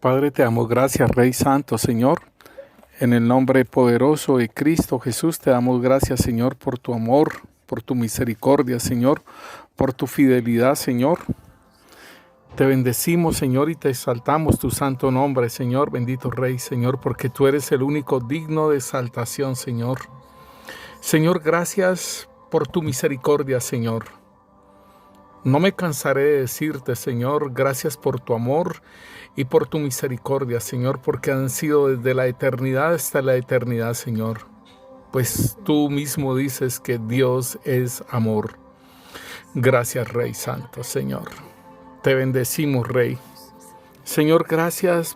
Padre, te damos gracias, Rey Santo, Señor. En el nombre poderoso de Cristo Jesús, te damos gracias, Señor, por tu amor, por tu misericordia, Señor, por tu fidelidad, Señor. Te bendecimos, Señor, y te exaltamos tu santo nombre, Señor, bendito Rey, Señor, porque tú eres el único digno de exaltación, Señor. Señor, gracias por tu misericordia, Señor. No me cansaré de decirte, Señor, gracias por tu amor y por tu misericordia, Señor, porque han sido desde la eternidad hasta la eternidad, Señor. Pues tú mismo dices que Dios es amor. Gracias, Rey Santo, Señor. Te bendecimos, Rey. Señor, gracias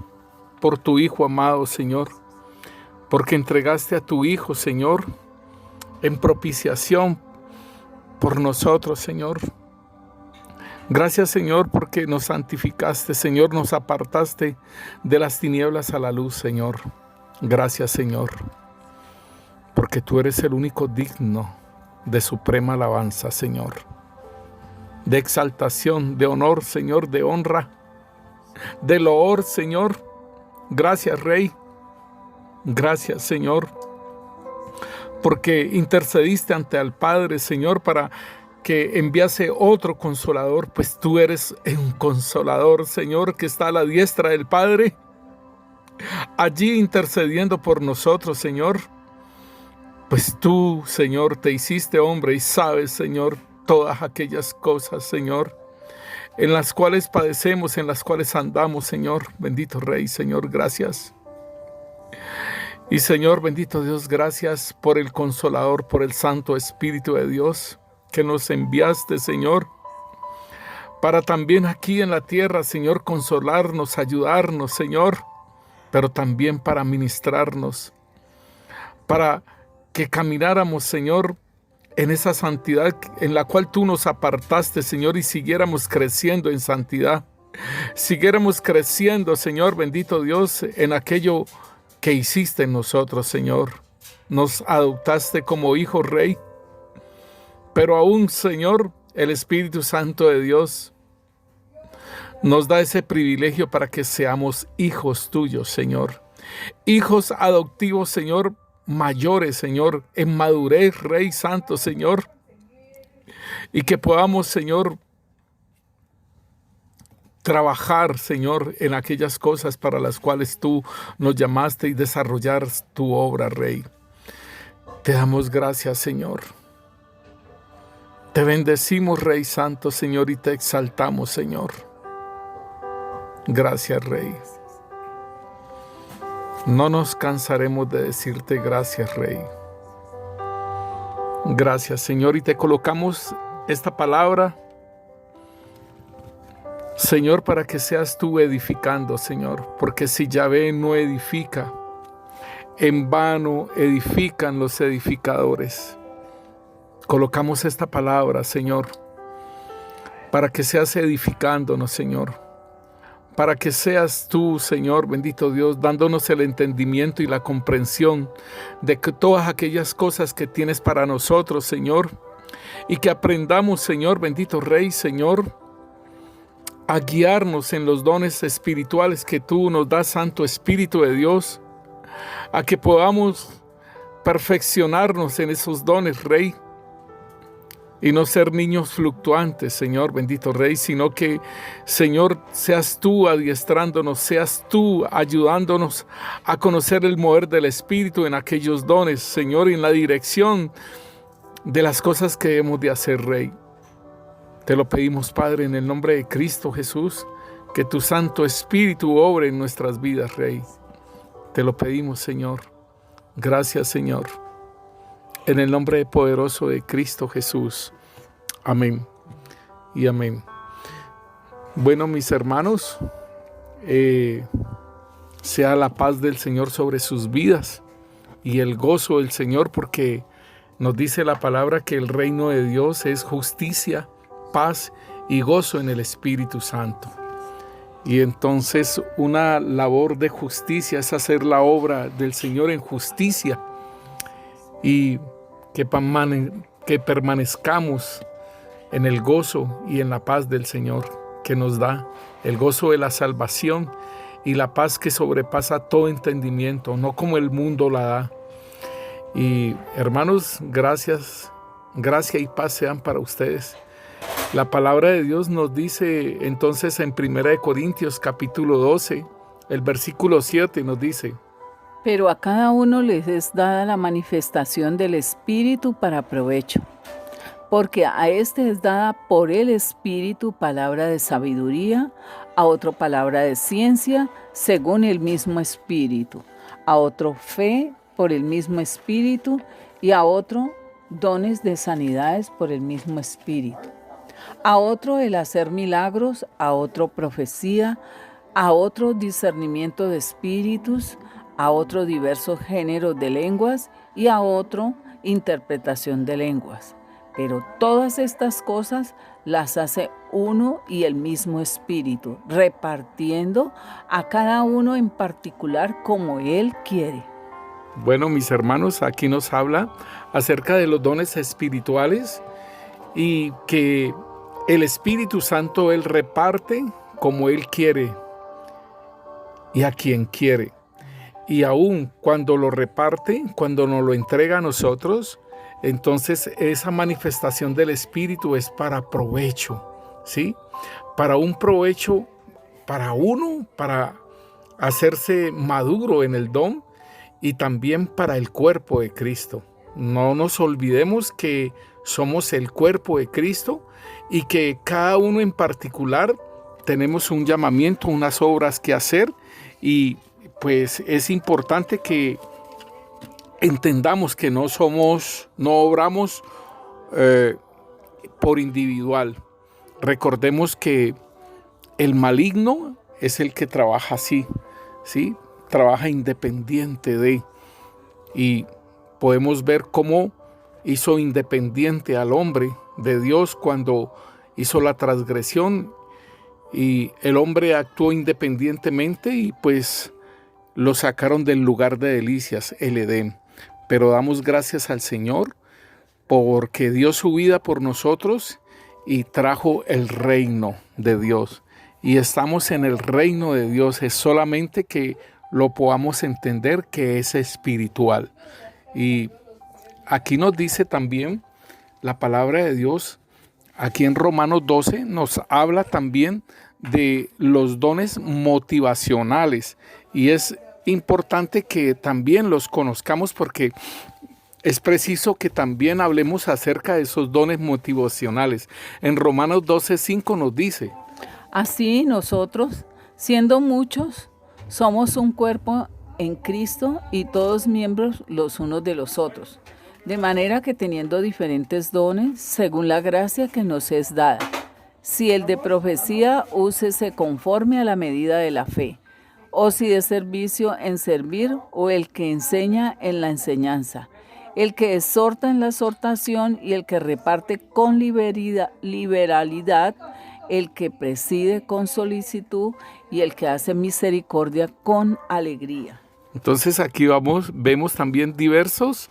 por tu Hijo amado, Señor, porque entregaste a tu Hijo, Señor, en propiciación por nosotros, Señor. Gracias, Señor, porque nos santificaste, Señor, nos apartaste de las tinieblas a la luz, Señor. Gracias, Señor, porque tú eres el único digno de suprema alabanza, Señor, de exaltación, de honor, Señor, de honra, de loor, Señor. Gracias, Rey. Gracias, Señor, porque intercediste ante el Padre, Señor, para que enviase otro consolador, pues tú eres un consolador, Señor, que está a la diestra del Padre, allí intercediendo por nosotros, Señor. Pues tú, Señor, te hiciste hombre y sabes, Señor, todas aquellas cosas, Señor, en las cuales padecemos, en las cuales andamos, Señor. Bendito Rey, Señor, gracias. Y Señor, bendito Dios, gracias por el Consolador, por el Santo Espíritu de Dios, que nos enviaste, Señor, para también aquí en la tierra, Señor, consolarnos, ayudarnos, Señor, pero también para ministrarnos, para que camináramos, Señor, en esa santidad en la cual tú nos apartaste, Señor, y siguiéramos creciendo en santidad, siguiéramos creciendo, Señor, bendito Dios, en aquello que hiciste en nosotros, Señor. Nos adoptaste como hijo, Rey. Pero aún, Señor, el Espíritu Santo de Dios nos da ese privilegio para que seamos hijos tuyos, Señor. Hijos adoptivos, Señor, mayores, Señor, en madurez, Rey Santo, Señor. Y que podamos, Señor, trabajar, Señor, en aquellas cosas para las cuales tú nos llamaste y desarrollar tu obra, Rey. Te damos gracias, Señor. Te bendecimos, Rey Santo, Señor, y te exaltamos, Señor. Gracias, Rey. No nos cansaremos de decirte gracias, Rey. Gracias, Señor, y te colocamos esta palabra, Señor, para que seas tú edificando, Señor, porque si Yahvé no edifica, en vano edifican los edificadores. Colocamos esta palabra, Señor, para que seas edificándonos, Señor, para que seas tú, Señor, bendito Dios, dándonos el entendimiento y la comprensión de que todas aquellas cosas que tienes para nosotros, Señor, y que aprendamos, Señor, bendito Rey, Señor, a guiarnos en los dones espirituales que tú nos das, Santo Espíritu de Dios, a que podamos perfeccionarnos en esos dones, Rey, y no ser niños fluctuantes, Señor, bendito Rey, sino que, Señor, seas tú adiestrándonos, seas tú ayudándonos a conocer el mover del Espíritu en aquellos dones, Señor, y en la dirección de las cosas que hemos de hacer, Rey. Te lo pedimos, Padre, en el nombre de Cristo Jesús, que tu Santo Espíritu obre en nuestras vidas, Rey. Te lo pedimos, Señor. Gracias, Señor. En el nombre poderoso de Cristo Jesús. Amén y amén. Bueno, mis hermanos, sea la paz del Señor sobre sus vidas y el gozo del Señor, porque nos dice la palabra que el reino de Dios es justicia, paz y gozo en el Espíritu Santo. Y entonces una labor de justicia es hacer la obra del Señor en justicia y que permanezcamos en el gozo y en la paz del Señor, que nos da el gozo de la salvación y la paz que sobrepasa todo entendimiento, no como el mundo la da. Y hermanos, gracia y paz sean para ustedes. La palabra de Dios nos dice entonces en 1 Corintios capítulo 12, el versículo 7 nos dice: pero a cada uno les es dada la manifestación del Espíritu para provecho, porque a este es dada por el Espíritu palabra de sabiduría, a otro palabra de ciencia, según el mismo Espíritu, a otro fe por el mismo Espíritu, y a otro dones de sanidades por el mismo Espíritu, a otro el hacer milagros, a otro profecía, a otro discernimiento de espíritus, a otro diversos géneros de lenguas y a otro interpretación de lenguas. Pero todas estas cosas las hace uno y el mismo Espíritu, repartiendo a cada uno en particular como Él quiere. Bueno, mis hermanos, aquí nos habla acerca de los dones espirituales y que el Espíritu Santo Él reparte como Él quiere y a quien quiere. Y aún cuando lo reparte, cuando nos lo entrega a nosotros, entonces esa manifestación del Espíritu es para provecho, ¿sí? Para un provecho para uno, para hacerse maduro en el don y también para el cuerpo de Cristo. No nos olvidemos que somos el cuerpo de Cristo y que cada uno en particular tenemos un llamamiento, unas obras que hacer, y pues es importante que entendamos que no obramos por individual. Recordemos que el maligno es el que trabaja así, ¿sí? Trabaja independiente de, y podemos ver cómo hizo independiente al hombre de Dios cuando hizo la transgresión, y el hombre actuó independientemente y pues lo sacaron del lugar de delicias, el Edén. Pero damos gracias al Señor porque dio su vida por nosotros y trajo el reino de Dios. Y estamos en el reino de Dios, es solamente que lo podamos entender que es espiritual. Y aquí nos dice también la palabra de Dios, aquí en Romanos 12 nos habla también de los dones motivacionales, y es importante que también los conozcamos porque es preciso que también hablemos acerca de esos dones motivacionales. En Romanos 12:5 nos dice: así nosotros, siendo muchos, somos un cuerpo en Cristo y todos miembros los unos de los otros, de manera que teniendo diferentes dones, según la gracia que nos es dada, si el de profecía, úsese conforme a la medida de la fe, o si de servicio en servir, o el que enseña en la enseñanza, el que exhorta en la exhortación y el que reparte con liberalidad, el que preside con solicitud y el que hace misericordia con alegría. Entonces aquí vemos también diversos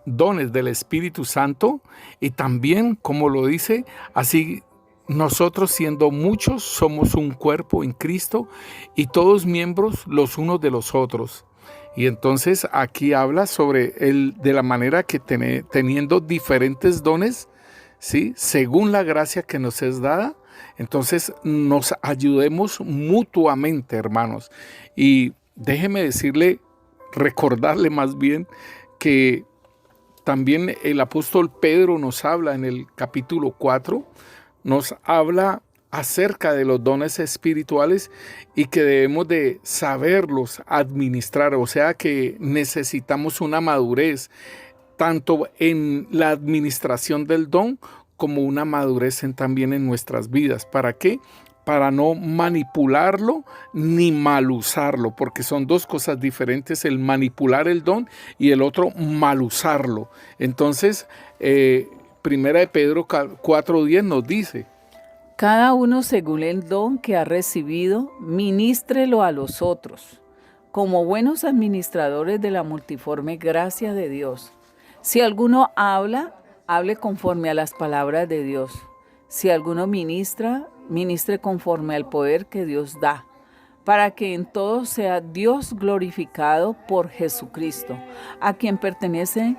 dones del Espíritu Santo, y también, como lo dice, así nosotros siendo muchos somos un cuerpo en Cristo y todos miembros los unos de los otros. Y entonces aquí habla sobre de la manera que teniendo diferentes dones, ¿sí? Según la gracia que nos es dada, entonces nos ayudemos mutuamente, hermanos. Y déjeme recordarle más bien que también el apóstol Pedro nos habla en el capítulo 4, nos habla acerca de los dones espirituales y que debemos de saberlos administrar, o sea que necesitamos una madurez tanto en la administración del don como una madurez también en nuestras vidas. ¿Para qué? Para no manipularlo ni mal usarlo, porque son dos cosas diferentes, el manipular el don y el otro mal usarlo. Entonces, Primera de Pedro 4:10 nos dice: cada uno según el don que ha recibido, ministrelo a los otros, como buenos administradores de la multiforme gracia de Dios. Si alguno habla, hable conforme a las palabras de Dios. Si alguno ministra, ministre conforme al poder que Dios da, para que en todo sea Dios glorificado por Jesucristo, a quien pertenece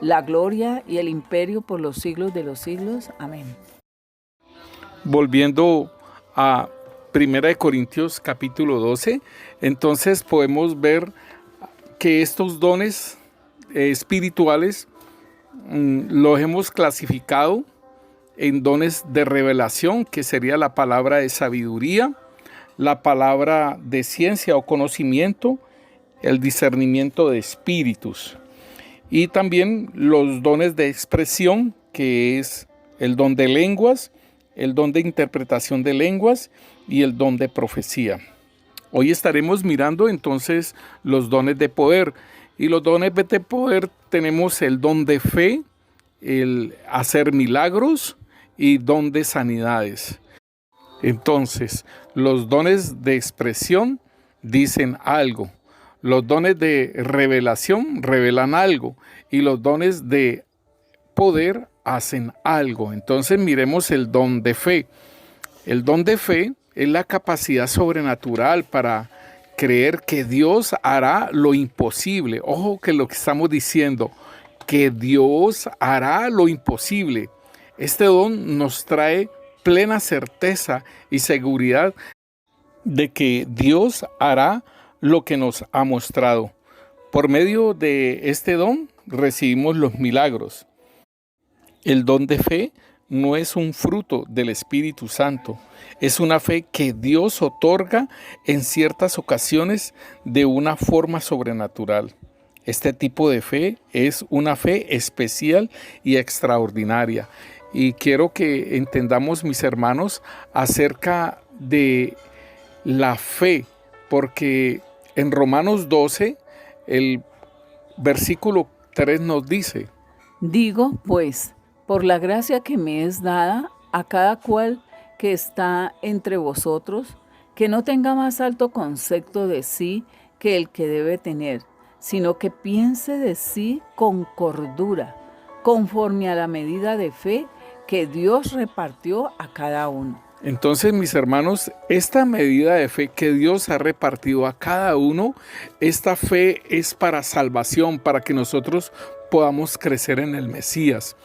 la gloria y el imperio por los siglos de los siglos. Amén. Volviendo a 1 Corintios capítulo 12, entonces podemos ver que estos dones espirituales los hemos clasificado en dones de revelación, que sería la palabra de sabiduría, la palabra de ciencia o conocimiento, el discernimiento de espíritus, y también los dones de expresión, que es el don de lenguas, el don de interpretación de lenguas y el don de profecía. Hoy estaremos mirando entonces los dones de poder. Y los dones de poder tenemos el don de fe, el hacer milagros y don de sanidades. Entonces, los dones de expresión dicen algo. Los dones de revelación revelan algo. Y los dones de poder hacen algo. Entonces miremos el don de fe. El don de fe es la capacidad sobrenatural para creer que Dios hará lo imposible. Ojo que lo que estamos diciendo, que Dios hará lo imposible. Este don nos trae plena certeza y seguridad de que Dios hará lo que nos ha mostrado. Por medio de este don recibimos los milagros. El don de fe no es un fruto del Espíritu Santo, es una fe que Dios otorga en ciertas ocasiones de una forma sobrenatural. Este tipo de fe es una fe especial y extraordinaria. Y quiero que entendamos, mis hermanos, acerca de la fe, porque en Romanos 12, el versículo 3 nos dice: Digo, pues, por la gracia que me es dada a cada cual que está entre vosotros, que no tenga más alto concepto de sí que el que debe tener, sino que piense de sí con cordura, conforme a la medida de fe que Dios repartió a cada uno. Entonces, mis hermanos, esta medida de fe que Dios ha repartido a cada uno, esta fe es para salvación, para que nosotros podamos crecer en el Mesías.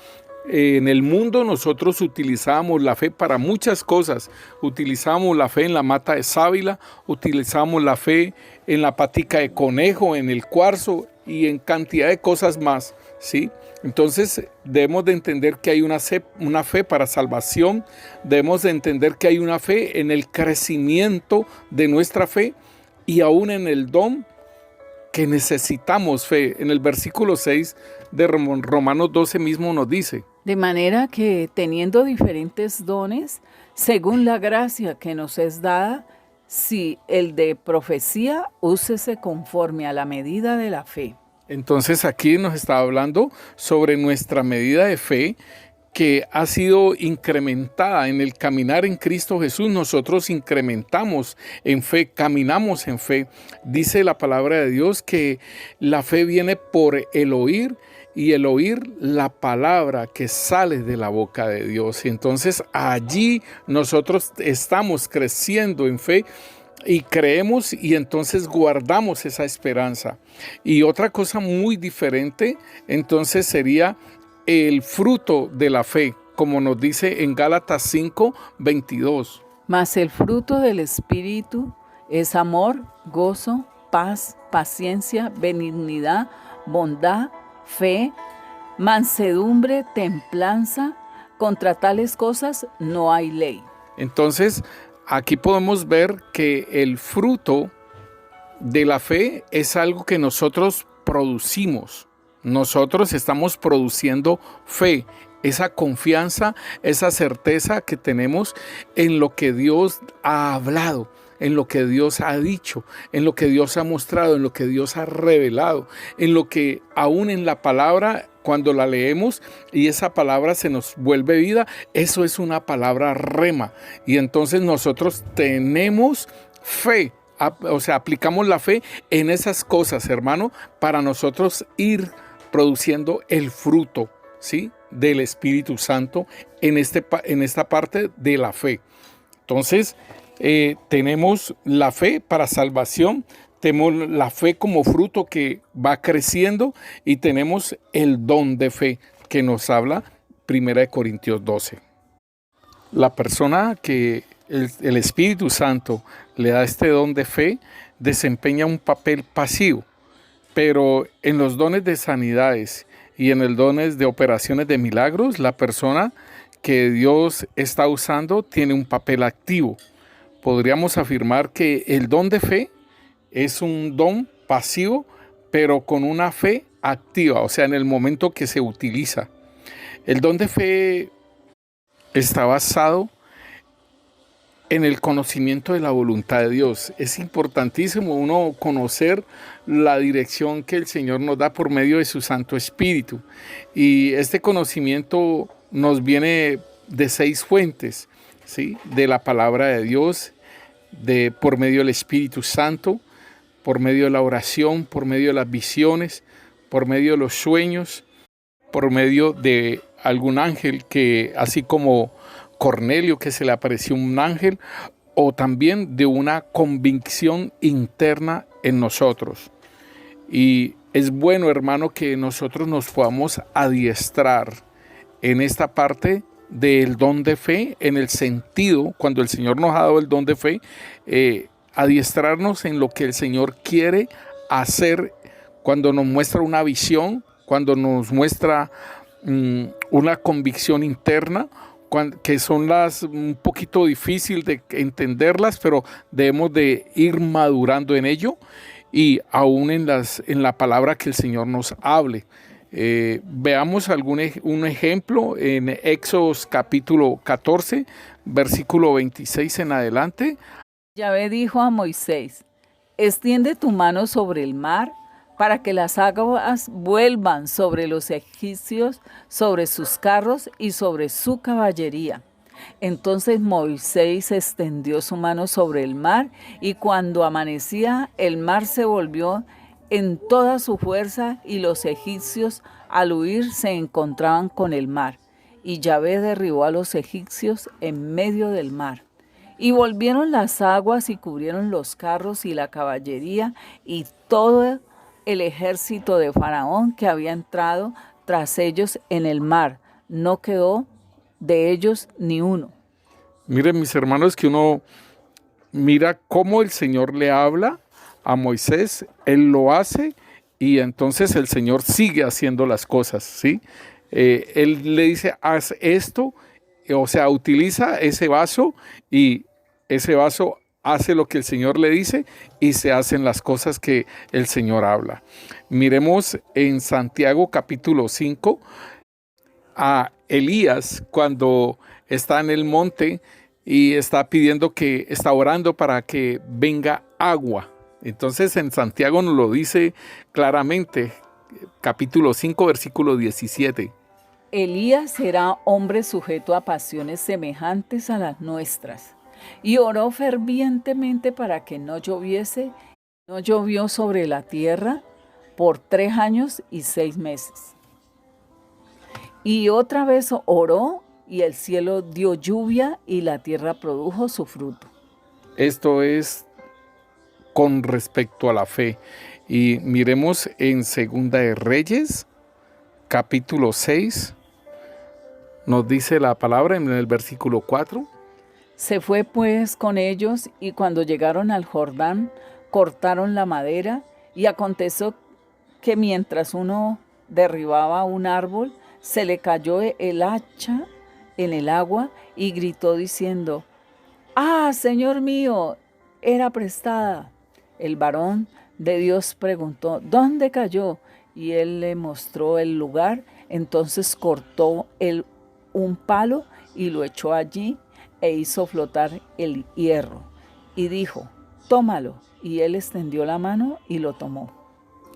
En el mundo nosotros utilizamos la fe para muchas cosas. Utilizamos la fe en la mata de sábila, utilizamos la fe en la patica de conejo, en el cuarzo y en cantidad de cosas más, ¿sí? Entonces debemos de entender que hay una fe para salvación, debemos de entender que hay una fe en el crecimiento de nuestra fe y aún en el don que necesitamos fe. En el versículo 6 de Romanos 12 mismo nos dice: de manera que teniendo diferentes dones, según la gracia que nos es dada, si el de profecía, úsese conforme a la medida de la fe. Entonces aquí nos está hablando sobre nuestra medida de fe que ha sido incrementada en el caminar en Cristo Jesús. Nosotros incrementamos en fe, caminamos en fe. Dice la palabra de Dios que la fe viene por el oír y el oír la palabra que sale de la boca de Dios. Y entonces allí nosotros estamos creciendo en fe y creemos y entonces guardamos esa esperanza. Y otra cosa muy diferente entonces sería el fruto de la fe, como nos dice en Gálatas 5:22. Mas el fruto del Espíritu es amor, gozo, paz, paciencia, benignidad, bondad, fe, mansedumbre, templanza. Contra tales cosas no hay ley. Entonces, aquí podemos ver que el fruto de la fe es algo que nosotros producimos. Nosotros estamos produciendo fe, esa confianza, esa certeza que tenemos en lo que Dios ha hablado, en lo que Dios ha dicho, en lo que Dios ha mostrado, en lo que Dios ha revelado, en lo que aún en la palabra, cuando la leemos y esa palabra se nos vuelve vida, eso es una palabra rema. Y entonces nosotros tenemos fe. O sea, aplicamos la fe en esas cosas, hermano, para nosotros ir produciendo el fruto, ¿sí?, del Espíritu Santo en esta parte de la fe. Entonces, tenemos la fe para salvación, tenemos la fe como fruto que va creciendo y tenemos el don de fe que nos habla 1 Corintios 12. La persona que el Espíritu Santo le da este don de fe desempeña un papel pasivo, pero en los dones de sanidades y en el dones de operaciones de milagros, la persona que Dios está usando tiene un papel activo. Podríamos afirmar que el don de fe es un don pasivo, pero con una fe activa, o sea, en el momento que se utiliza. El don de fe está basado en el conocimiento de la voluntad de Dios. Es importantísimo uno conocer la dirección que el Señor nos da por medio de su Santo Espíritu. Y este conocimiento nos viene de 6 fuentes, ¿sí? De la palabra de Dios, por medio del Espíritu Santo, por medio de la oración, por medio de las visiones, por medio de los sueños, por medio de algún ángel que, así como Cornelio, que se le apareció un ángel, o también de una convicción interna en nosotros. Y es bueno, hermano, que nosotros nos podamos adiestrar en esta parte del don de fe, en el sentido, cuando el Señor nos ha dado el don de fe, adiestrarnos en lo que el Señor quiere hacer cuando nos muestra una visión, cuando nos muestra una convicción interna, que son un poquito difícil de entenderlas, pero debemos de ir madurando en ello y aún en la palabra que el Señor nos hable. Veamos un ejemplo en Éxodo capítulo 14, versículo 26 en adelante. Yahvé dijo a Moisés: extiende tu mano sobre el mar para que las aguas vuelvan sobre los egipcios, sobre sus carros y sobre su caballería. Entonces Moisés extendió su mano sobre el mar, y cuando amanecía, el mar se volvió en toda su fuerza, y los egipcios al huir se encontraban con el mar. Y Yahvé derribó a los egipcios en medio del mar. Y volvieron las aguas y cubrieron los carros y la caballería y todo el ejército de Faraón que había entrado tras ellos en el mar. No quedó de ellos ni uno. Miren, mis hermanos, que uno mira cómo el Señor le habla a Moisés, él lo hace y entonces el Señor sigue haciendo las cosas, ¿sí? Él le dice, haz esto, o sea, utiliza ese vaso y ese vaso hace lo que el Señor le dice y se hacen las cosas que el Señor habla. Miremos en Santiago capítulo 5 a Elías cuando está en el monte y está está orando para que venga agua. Entonces en Santiago nos lo dice claramente, capítulo 5, versículo 17. Elías era hombre sujeto a pasiones semejantes a las nuestras, y oró fervientemente para que no lloviese. No llovió sobre la tierra por 3 años y 6 meses. Y otra vez oró, y el cielo dio lluvia, y la tierra produjo su fruto. Esto es con respecto a la fe. Y miremos en Segunda de Reyes, capítulo 6, nos dice la palabra en el versículo 4. Se fue pues con ellos, y cuando llegaron al Jordán, cortaron la madera, y aconteció que mientras uno derribaba un árbol, se le cayó el hacha en el agua, y gritó diciendo: ¡Ah, Señor mío! Era prestada. El varón de Dios preguntó: ¿dónde cayó? Y él le mostró el lugar. Entonces cortó un palo y lo echó allí, e hizo flotar el hierro. Y dijo: tómalo. Y él extendió la mano y lo tomó.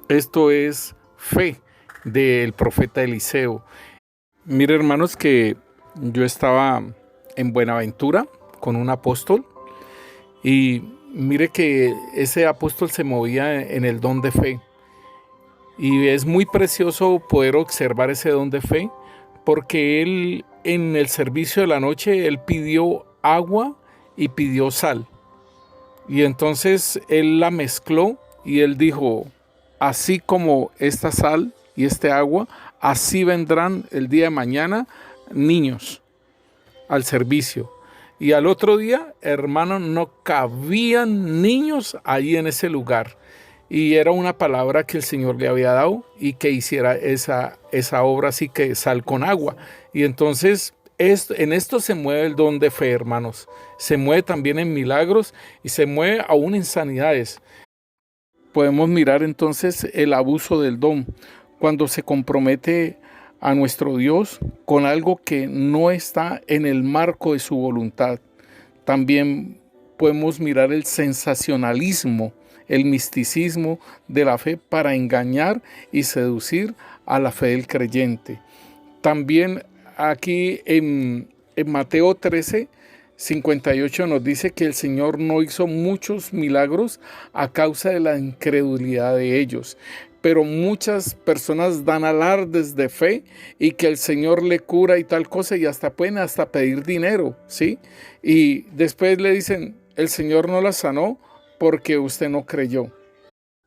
Esto es fe del profeta Eliseo. Mire, hermanos, que yo estaba en Buenaventura con un apóstol y mire que ese apóstol se movía en el don de fe. Y es muy precioso poder observar ese don de fe, porque él en el servicio de la noche, él pidió agua y pidió sal. Y entonces él la mezcló y él dijo, así como esta sal y este agua, así vendrán el día de mañana niños al servicio. Y al otro día, hermano, no cabían niños ahí en ese lugar. Y era una palabra que el Señor le había dado y que hiciera esa obra así, que sal con agua. Y entonces en esto se mueve el don de fe, hermanos. Se mueve también en milagros y se mueve aún en sanidades. Podemos mirar entonces el abuso del don cuando se compromete a nuestro Dios con algo que no está en el marco de su voluntad. También podemos mirar el sensacionalismo, el misticismo de la fe para engañar y seducir a la fe del creyente. También aquí en Mateo 13:58 nos dice que el Señor no hizo muchos milagros a causa de la incredulidad de ellos. Pero muchas personas dan alardes de fe y que el Señor le cura y tal cosa, y pueden pedir dinero, ¿sí? Y después le dicen, el Señor no la sanó porque usted no creyó.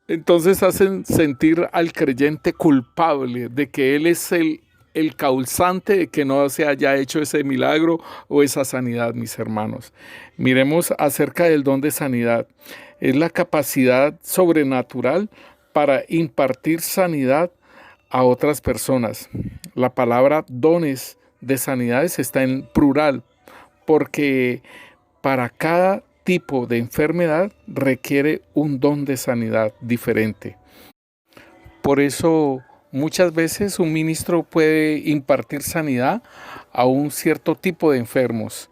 Entonces hacen sentir al creyente culpable de que él es el causante de que no se haya hecho ese milagro o esa sanidad, mis hermanos. Miremos acerca del don de sanidad. Es la capacidad sobrenatural para impartir sanidad a otras personas. La palabra dones de sanidades está en plural, porque para cada tipo de enfermedad requiere un don de sanidad diferente. Por eso muchas veces un ministro puede impartir sanidad a un cierto tipo de enfermos,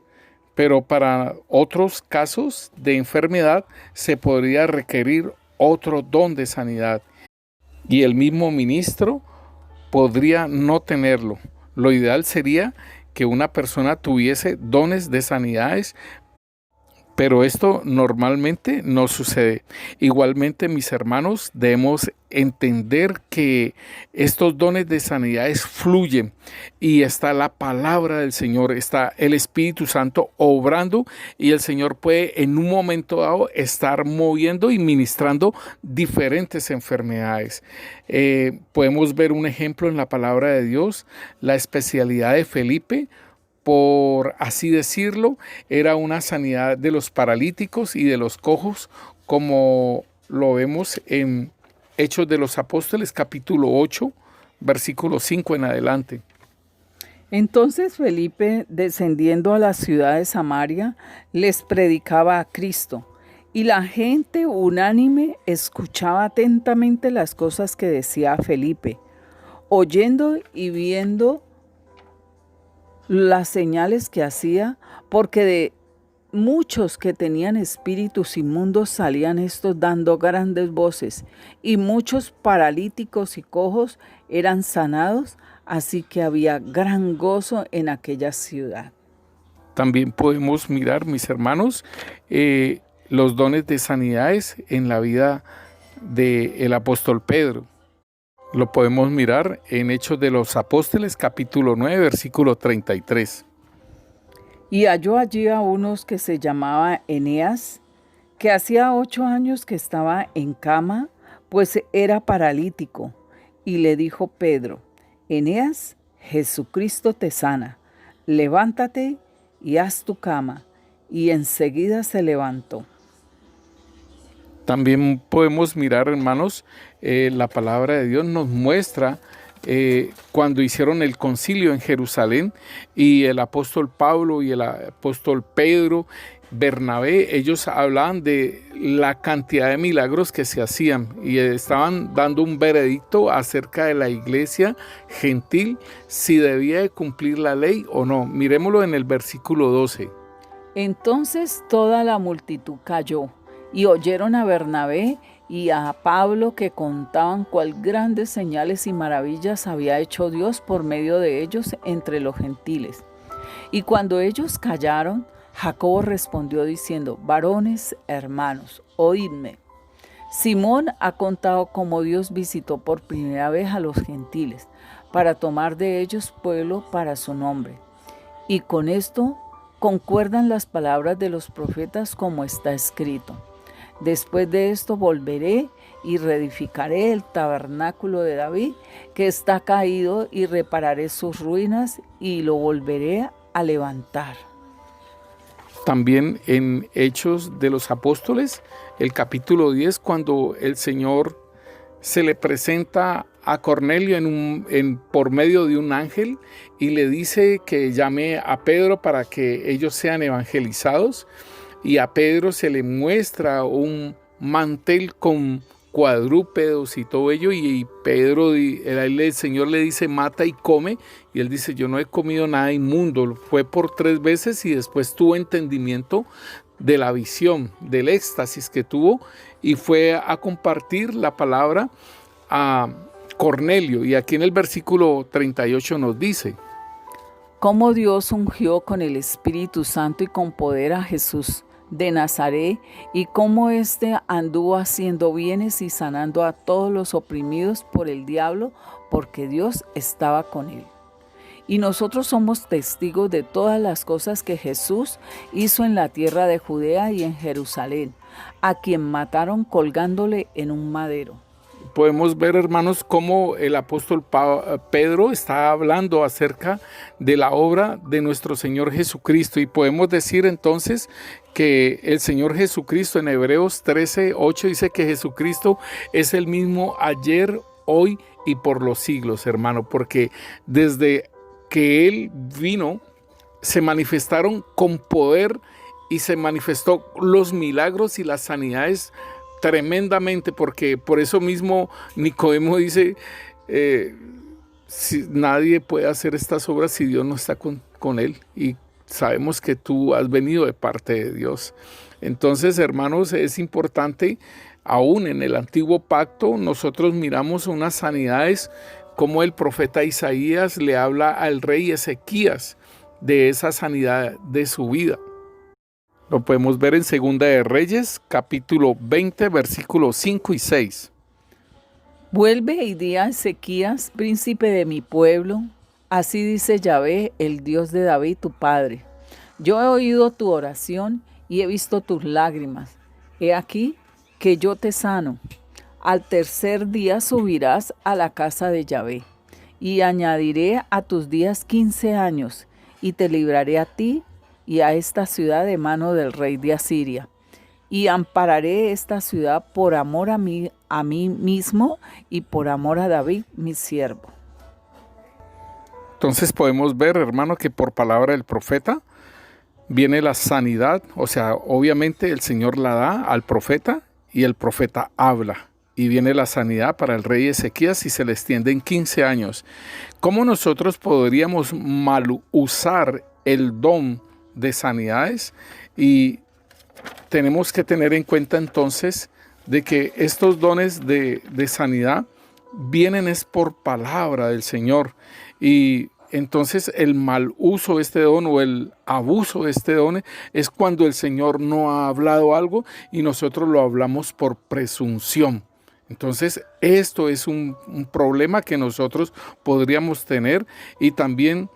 pero para otros casos de enfermedad se podría requerir otro don de sanidad y el mismo ministro podría no tenerlo. Lo ideal sería que una persona tuviese dones de sanidades, pero esto normalmente no sucede. Igualmente, mis hermanos, debemos entender que estos dones de sanidades fluyen y está la palabra del Señor, está el Espíritu Santo obrando, y el Señor puede en un momento dado estar moviendo y ministrando diferentes enfermedades. Podemos ver un ejemplo en la palabra de Dios, la especialidad de Felipe. Por así decirlo, era una sanidad de los paralíticos y de los cojos, como lo vemos en Hechos de los Apóstoles, capítulo 8, versículo 5 en adelante. Entonces Felipe, descendiendo a la ciudad de Samaria, les predicaba a Cristo, y la gente unánime escuchaba atentamente las cosas que decía Felipe, oyendo y viendo las señales que hacía, porque de muchos que tenían espíritus inmundos salían estos dando grandes voces, y muchos paralíticos y cojos eran sanados, así que había gran gozo en aquella ciudad. También podemos mirar, mis hermanos, los dones de sanidades en la vida del apóstol Pedro. Lo podemos mirar en Hechos de los Apóstoles, capítulo 9, versículo 33. Y halló allí a unos que se llamaba Eneas, que hacía 8 años que estaba en cama, pues era paralítico. Y le dijo Pedro, Eneas, Jesucristo te sana, levántate y haz tu cama. Y enseguida se levantó. También podemos mirar, hermanos, la palabra de Dios nos muestra cuando hicieron el concilio en Jerusalén, y el apóstol Pablo y el apóstol Pedro, Bernabé, ellos hablaban de la cantidad de milagros que se hacían y estaban dando un veredicto acerca de la iglesia gentil, si debía de cumplir la ley o no. Miremoslo en el versículo 12. Entonces toda la multitud cayó, y oyeron a Bernabé y a Pablo, que contaban cuál grandes señales y maravillas había hecho Dios por medio de ellos entre los gentiles. Y cuando ellos callaron, Jacobo respondió diciendo, varones hermanos, oídme. Simón ha contado cómo Dios visitó por primera vez a los gentiles, para tomar de ellos pueblo para su nombre. Y con esto concuerdan las palabras de los profetas como está escrito. Después de esto volveré y reedificaré el tabernáculo de David, que está caído, y repararé sus ruinas y lo volveré a levantar. También en Hechos de los Apóstoles, el capítulo 10, cuando el Señor se le presenta a Cornelio por medio de un ángel y le dice que llame a Pedro para que ellos sean evangelizados, y a Pedro se le muestra un mantel con cuadrúpedos y todo ello, y Pedro, el Señor le dice mata y come, y él dice yo no he comido nada inmundo. Fue por 3 veces y después tuvo entendimiento de la visión, del éxtasis que tuvo, y fue a compartir la palabra a Cornelio. Y aquí en el versículo 38 nos dice: Cómo Dios ungió con el Espíritu Santo y con poder a Jesús de Nazaret, y cómo éste anduvo haciendo bienes y sanando a todos los oprimidos por el diablo, porque Dios estaba con él. Y nosotros somos testigos de todas las cosas que Jesús hizo en la tierra de Judea y en Jerusalén, a quien mataron colgándole en un madero. Podemos ver, hermanos, cómo el apóstol Pedro está hablando acerca de la obra de nuestro Señor Jesucristo, y podemos decir entonces que el Señor Jesucristo, en Hebreos 13:8 dice que Jesucristo es el mismo ayer, hoy y por los siglos, hermano, porque desde que Él vino se manifestaron con poder y se manifestó los milagros y las sanidades tremendamente, porque por eso mismo Nicodemo dice si nadie puede hacer estas obras si Dios no está con él, y sabemos que tú has venido de parte de Dios. Entonces, hermanos, es importante, aún en el antiguo pacto nosotros miramos unas sanidades, como el profeta Isaías le habla al rey Ezequías de esa sanidad de su vida. Lo podemos ver en Segunda de Reyes, capítulo 20, versículos 5 y 6. Vuelve y di a Ezequías, príncipe de mi pueblo, así dice Yahvé, el Dios de David tu padre. Yo he oído tu oración y he visto tus lágrimas. He aquí que yo te sano. Al tercer día subirás a la casa de Yahvé, y añadiré a tus días 15 años, y te libraré a ti y a esta ciudad de mano del rey de Asiria, y ampararé esta ciudad por amor a mí mismo y por amor a David mi siervo. Entonces podemos ver, hermano, que por palabra del profeta viene la sanidad. O sea, obviamente el Señor la da al profeta y el profeta habla, y viene la sanidad para el rey Ezequías y se le extiende en 15 años. ¿Cómo nosotros podríamos mal usar el don de sanidades? Y tenemos que tener en cuenta entonces de que estos dones de sanidad vienen es por palabra del Señor, y entonces el mal uso de este don o el abuso de este don es cuando el Señor no ha hablado algo y nosotros lo hablamos por presunción. Entonces esto es un problema que nosotros podríamos tener, y también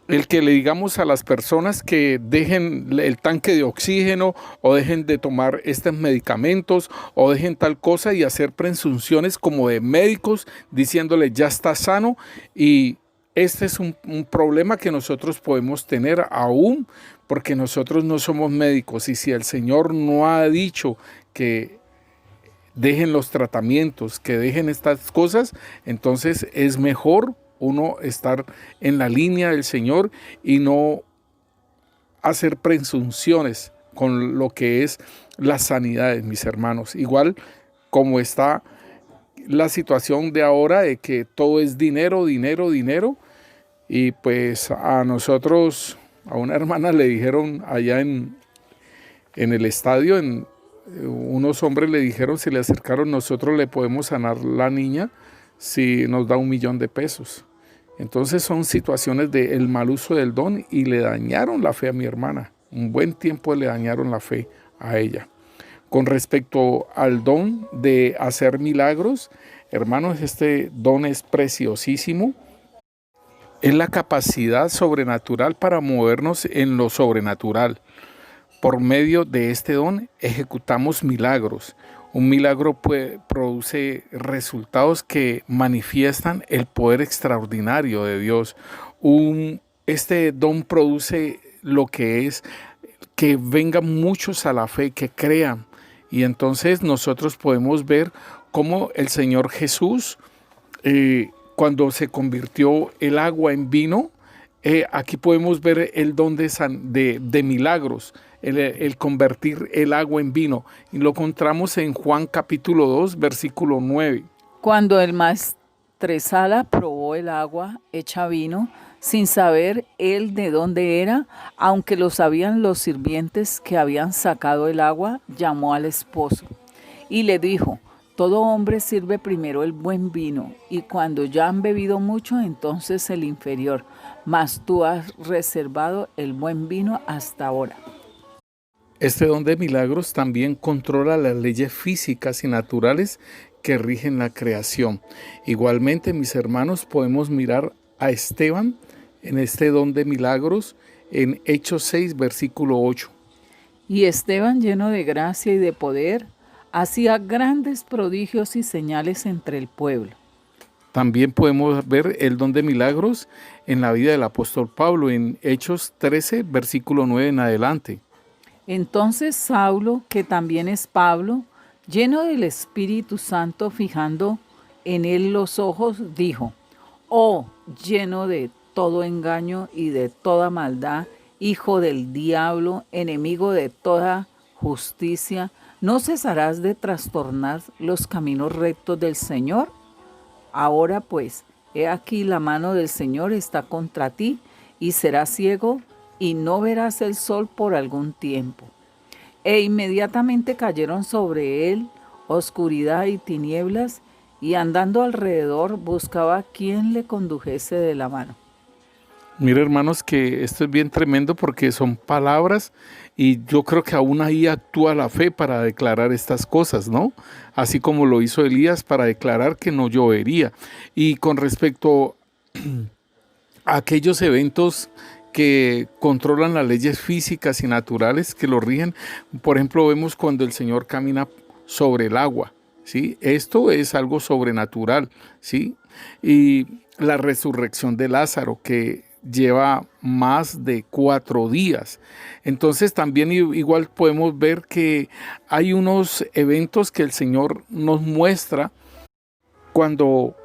el que le digamos a las personas que dejen el tanque de oxígeno o dejen de tomar estos medicamentos o dejen tal cosa, y hacer presunciones como de médicos diciéndole ya está sano. Y este es un problema que nosotros podemos tener aún, porque nosotros no somos médicos, y si el Señor no ha dicho que dejen los tratamientos, que dejen estas cosas, entonces es mejor uno estar en la línea del Señor y no hacer presunciones con lo que es las sanidades, mis hermanos. Igual como está la situación de ahora, de que todo es dinero, dinero, dinero, y pues a nosotros, a una hermana le dijeron allá en el estadio, unos hombres le dijeron, se le acercaron, nosotros le podemos sanar la niña si nos da $1 millón. Entonces son situaciones del mal uso del don, y le dañaron la fe a mi hermana. Un buen tiempo le dañaron la fe a ella. Con respecto al don de hacer milagros, hermanos, este don es preciosísimo. es la capacidad sobrenatural para movernos en lo sobrenatural. Por medio de este don ejecutamos milagros. Un milagro produce resultados que manifiestan el poder extraordinario de Dios. Este don produce lo que es que vengan muchos a la fe, que crean. Y entonces nosotros podemos ver cómo el Señor Jesús, cuando se convirtió el agua en vino, aquí podemos ver el don de milagros, el convertir el agua en vino. Y lo encontramos en Juan capítulo 2, versículo 9. Cuando el maestresala probó el agua hecha vino, sin saber él de dónde era, aunque lo sabían los sirvientes que habían sacado el agua, llamó al esposo y le dijo: todo hombre sirve primero el buen vino, y cuando ya han bebido mucho, entonces el inferior, mas tú has reservado el buen vino hasta ahora. Este don de milagros también controla las leyes físicas y naturales que rigen la creación. Igualmente, mis hermanos, podemos mirar a Esteban en este don de milagros en Hechos 6, versículo 8. Y Esteban, lleno de gracia y de poder, hacía grandes prodigios y señales entre el pueblo. También podemos ver el don de milagros en la vida del apóstol Pablo en Hechos 13, versículo 9 en adelante. Entonces Saulo, que también es Pablo, lleno del Espíritu Santo, fijando en él los ojos, dijo: oh, lleno de todo engaño y de toda maldad, hijo del diablo, enemigo de toda justicia, ¿no cesarás de trastornar los caminos rectos del Señor? Ahora pues, he aquí la mano del Señor está contra ti, y serás ciego, y no verás el sol por algún tiempo. E inmediatamente cayeron sobre él oscuridad y tinieblas, y andando alrededor buscaba quien le condujese de la mano. Mira, hermanos, que esto es bien tremendo porque son palabras y yo creo que aún ahí actúa la fe para declarar estas cosas, ¿no? Así como lo hizo Elías para declarar que no llovería. Y con respecto a aquellos eventos que controlan las leyes físicas y naturales que lo rigen, por ejemplo, vemos cuando el Señor camina sobre el agua, ¿sí? Esto es algo sobrenatural, ¿sí? Y la resurrección de Lázaro, que lleva más de 4 días. Entonces también igual podemos ver que hay unos eventos que el Señor nos muestra cuando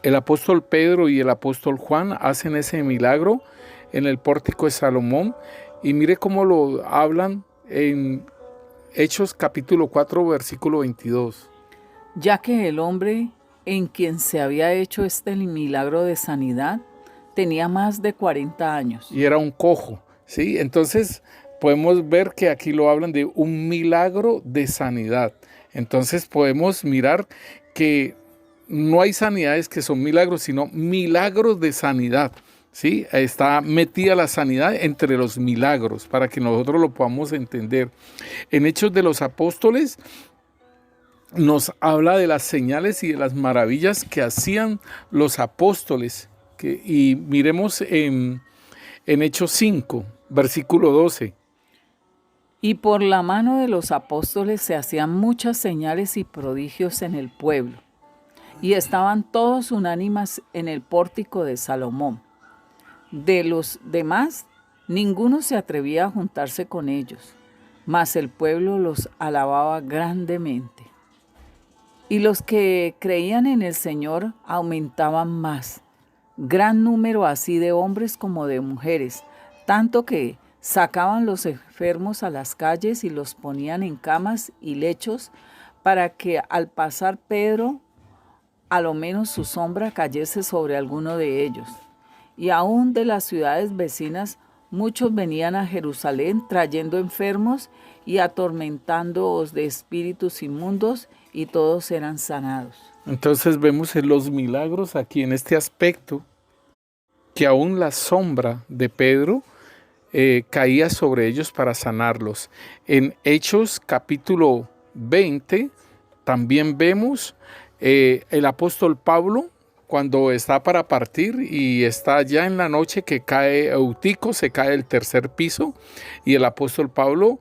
el apóstol Pedro y el apóstol Juan hacen ese milagro en el pórtico de Salomón. Y mire cómo lo hablan en Hechos capítulo 4, versículo 22. Ya que el hombre en quien se había hecho este milagro de sanidad tenía más de 40 años. Y era un cojo, ¿sí? Entonces podemos ver que aquí lo hablan de un milagro de sanidad. Entonces podemos mirar que no hay sanidades que son milagros, sino milagros de sanidad, ¿sí? Está metida la sanidad entre los milagros para que nosotros lo podamos entender. En Hechos de los Apóstoles nos habla de las señales y de las maravillas que hacían los apóstoles. Y miremos en Hechos 5, versículo 12. Y por la mano de los apóstoles se hacían muchas señales y prodigios en el pueblo. Y estaban todos unánimes en el pórtico de Salomón. De los demás, ninguno se atrevía a juntarse con ellos, mas el pueblo los alababa grandemente. Y los que creían en el Señor aumentaban más, gran número así de hombres como de mujeres, tanto que sacaban los enfermos a las calles y los ponían en camas y lechos, para que al pasar Pedro, a lo menos su sombra cayese sobre alguno de ellos. Y aún de las ciudades vecinas muchos venían a Jerusalén trayendo enfermos y atormentándoos de espíritus inmundos, y todos eran sanados. Entonces vemos en los milagros aquí en este aspecto que aún la sombra de Pedro caía sobre ellos para sanarlos. En Hechos capítulo 20 también vemos el apóstol Pablo cuando está para partir y está ya en la noche que cae Eutico, se cae el tercer piso y el apóstol Pablo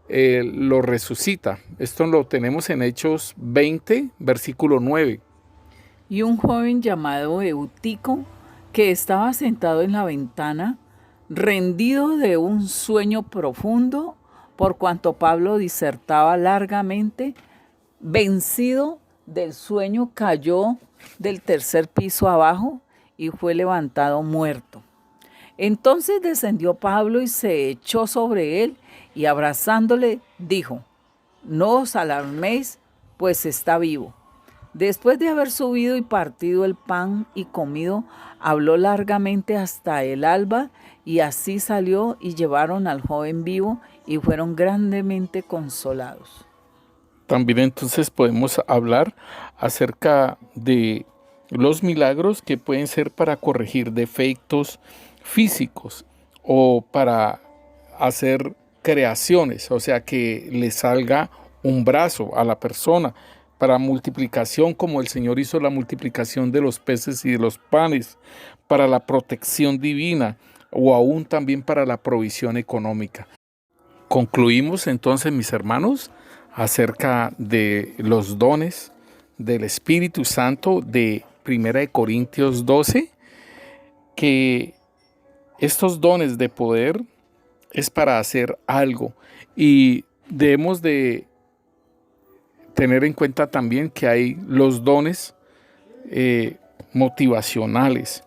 lo resucita. Esto lo tenemos en Hechos 20, versículo 9. Y un joven llamado Eutico, que estaba sentado en la ventana, rendido de un sueño profundo, por cuanto Pablo disertaba largamente, vencido del sueño, cayó del tercer piso abajo y fue levantado muerto. Entonces descendió Pablo y se echó sobre él y abrazándole dijo: no os alarméis, pues está vivo. Después de haber subido y partido el pan y comido, habló largamente hasta el alba, y así salió y llevaron al joven vivo y fueron grandemente consolados. También entonces podemos hablar acerca de los milagros que pueden ser para corregir defectos físicos o para hacer creaciones, o sea, que le salga un brazo a la persona, para multiplicación, como el Señor hizo la multiplicación de los peces y de los panes, para la protección divina o aún también para la provisión económica. Concluimos entonces, mis hermanos, acerca de los dones del Espíritu Santo de 1 Corintios 12, que estos dones de poder es para hacer algo y debemos de tener en cuenta también que hay los dones motivacionales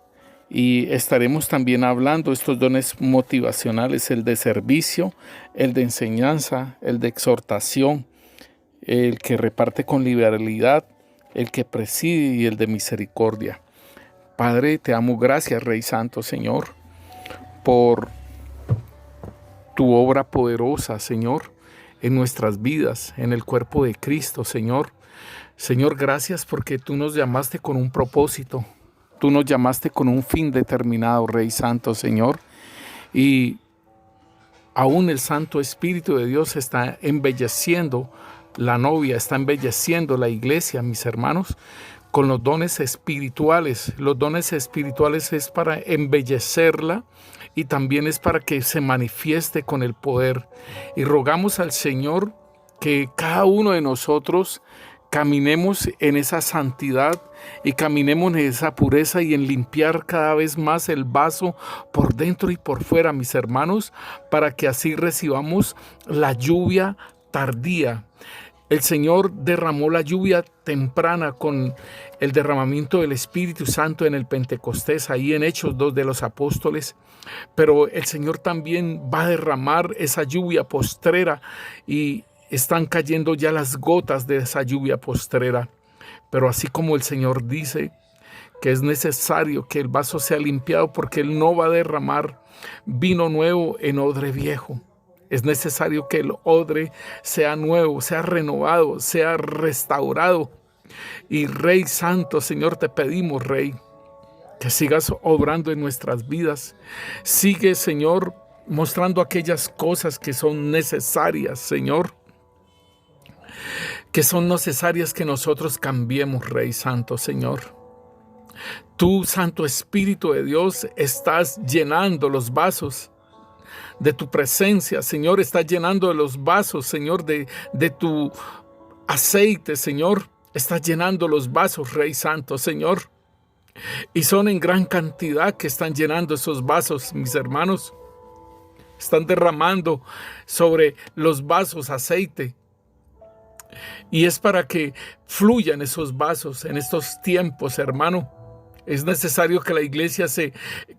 y estaremos también hablando de estos dones motivacionales, el de servicio, el de enseñanza, el de exhortación, el que reparte con liberalidad, el que preside y el de misericordia. Padre, te damos gracias, Rey Santo, Señor, por tu obra poderosa, Señor, en nuestras vidas, en el cuerpo de Cristo, Señor. Señor, gracias porque tú nos llamaste con un propósito. Tú nos llamaste con un fin determinado, Rey Santo, Señor. Y aún el Santo Espíritu de Dios está embelleciendo la novia, está embelleciendo la iglesia, mis hermanos, con los dones espirituales. Los dones espirituales es para embellecerla y también es para que se manifieste con el poder. Y rogamos al Señor que cada uno de nosotros caminemos en esa santidad y caminemos en esa pureza y en limpiar cada vez más el vaso por dentro y por fuera, mis hermanos, para que así recibamos la lluvia tardía. El Señor derramó la lluvia temprana con el derramamiento del Espíritu Santo en el Pentecostés, ahí en Hechos 2 de los Apóstoles. Pero el Señor también va a derramar esa lluvia postrera y están cayendo ya las gotas de esa lluvia postrera. Pero así como el Señor dice que es necesario que el vaso sea limpiado porque Él no va a derramar vino nuevo en odre viejo. Es necesario que el odre sea nuevo, sea renovado, sea restaurado. Y Rey Santo, Señor, te pedimos, Rey, que sigas obrando en nuestras vidas. Sigue, Señor, mostrando aquellas cosas que son necesarias, Señor. Que son necesarias que nosotros cambiemos, Rey Santo, Señor. Tú, Santo Espíritu de Dios, estás llenando los vasos de tu presencia, Señor. Estás llenando de los vasos, Señor, de tu aceite, Señor. Estás llenando los vasos, Rey Santo, Señor. Y son en gran cantidad que están llenando esos vasos, mis hermanos. Están derramando sobre los vasos aceite. Y es para que fluyan esos vasos en estos tiempos, hermano. Es necesario que la iglesia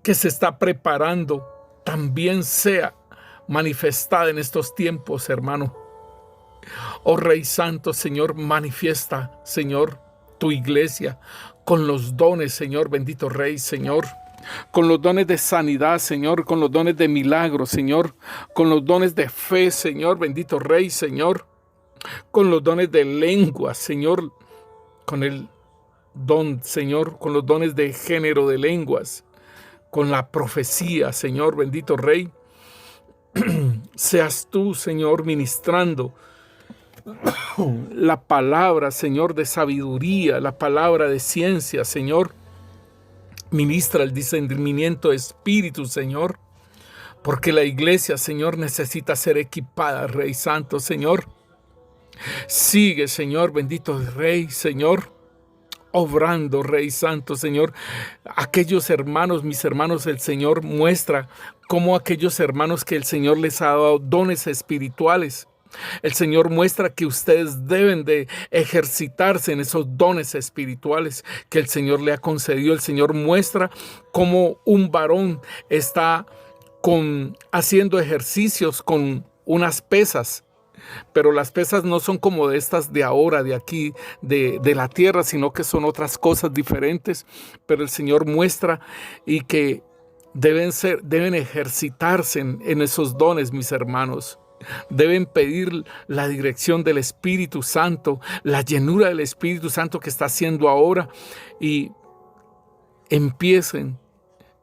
que se está preparando también sea manifestada en estos tiempos, hermano. Oh Rey Santo, Señor, manifiesta, Señor, tu iglesia con los dones, Señor, bendito Rey, Señor. Con los dones de sanidad, Señor, con los dones de milagros, Señor, con los dones de fe, Señor, bendito Rey, Señor. Con los dones de lengua, Señor, con el don, Señor, con los dones de género de lenguas, con la profecía, Señor, bendito Rey. Seas tú, Señor, ministrando la palabra, Señor, de sabiduría, la palabra de ciencia, Señor, Ministra el discernimiento de espíritu, Señor, porque la iglesia, Señor, necesita ser equipada, Rey Santo, Señor. Sigue, Señor, bendito Rey, Señor, obrando, Rey Santo, Señor. Aquellos hermanos, mis hermanos, el Señor muestra cómo aquellos hermanos que el Señor les ha dado dones espirituales, el Señor muestra que ustedes deben de ejercitarse en esos dones espirituales que el Señor le ha concedido. El Señor muestra cómo un varón está haciendo ejercicios con unas pesas, pero las pesas no son como de estas de ahora, de aquí, de la tierra, sino que son otras cosas diferentes. Pero el Señor muestra y que deben ejercitarse en esos dones, mis hermanos. Deben pedir la dirección del Espíritu Santo, la llenura del Espíritu Santo que está haciendo ahora, y empiecen.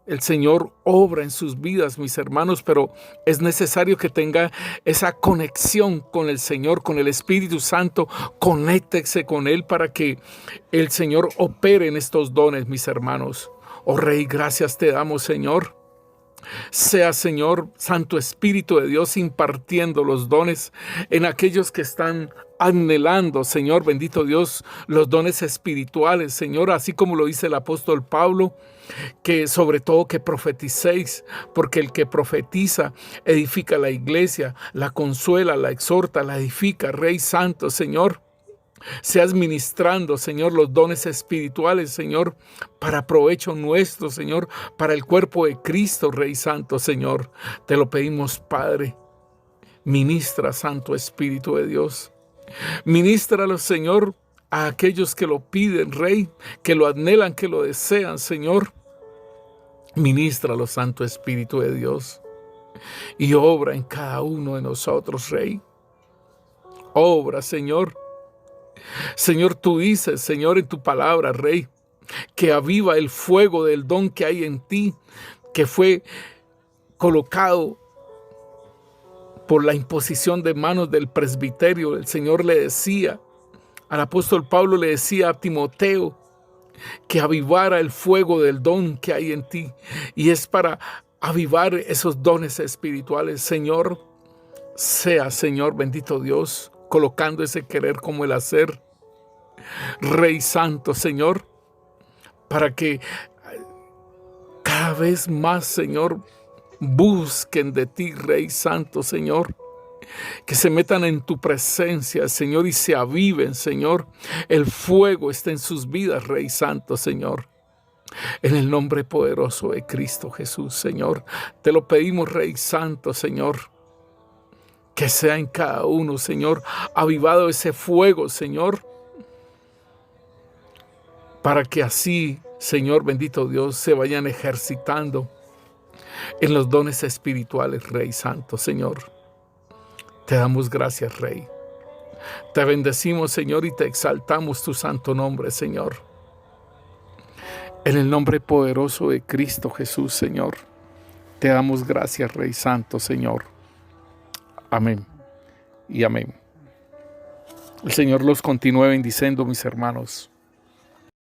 El Señor obra en sus vidas, mis hermanos, pero es necesario que tenga esa conexión con el Señor, con el Espíritu Santo. Conéctese con Él para que el Señor opere en estos dones, mis hermanos. Oh Rey, gracias te damos, Señor. Sea, Señor, Santo Espíritu de Dios, impartiendo los dones en aquellos que están anhelando, Señor, bendito Dios, los dones espirituales, Señor, así como lo dice el apóstol Pablo, que sobre todo que profeticéis, porque el que profetiza edifica la iglesia, la consuela, la exhorta, la edifica. Rey Santo, Señor, seas ministrando, Señor, los dones espirituales, Señor, para provecho nuestro, Señor, para el cuerpo de Cristo, Rey Santo, Señor. Te lo pedimos, Padre. Ministra, Santo Espíritu de Dios. Ministralo, Señor, a aquellos que lo piden, Rey, que lo anhelan, que lo desean, Señor. Ministralo, Santo Espíritu de Dios. Y obra en cada uno de nosotros, Rey. Obra, Señor. Señor, tú dices, Señor, en tu palabra, Rey, que aviva el fuego del don que hay en ti, que fue colocado por la imposición de manos del presbiterio. El Señor le decía, al apóstol Pablo le decía a Timoteo, que avivara el fuego del don que hay en ti. Y es para avivar esos dones espirituales. Señor, sea, Señor, bendito Dios, colocando ese querer como el hacer. Rey Santo, Señor, para que cada vez más, Señor, busquen de ti, Rey Santo, Señor, que se metan en tu presencia, Señor, y se aviven, Señor. El fuego está en sus vidas, Rey Santo, Señor. En el nombre poderoso de Cristo Jesús, Señor, te lo pedimos, Rey Santo, Señor. Que sea en cada uno, Señor, avivado ese fuego, Señor, para que así, Señor, bendito Dios, se vayan ejercitando en los dones espirituales, Rey Santo, Señor. Te damos gracias, Rey. Te bendecimos, Señor, y te exaltamos tu santo nombre, Señor. En el nombre poderoso de Cristo Jesús, Señor, te damos gracias, Rey Santo, Señor. Amén y amén. El Señor los continúe bendiciendo, mis hermanos.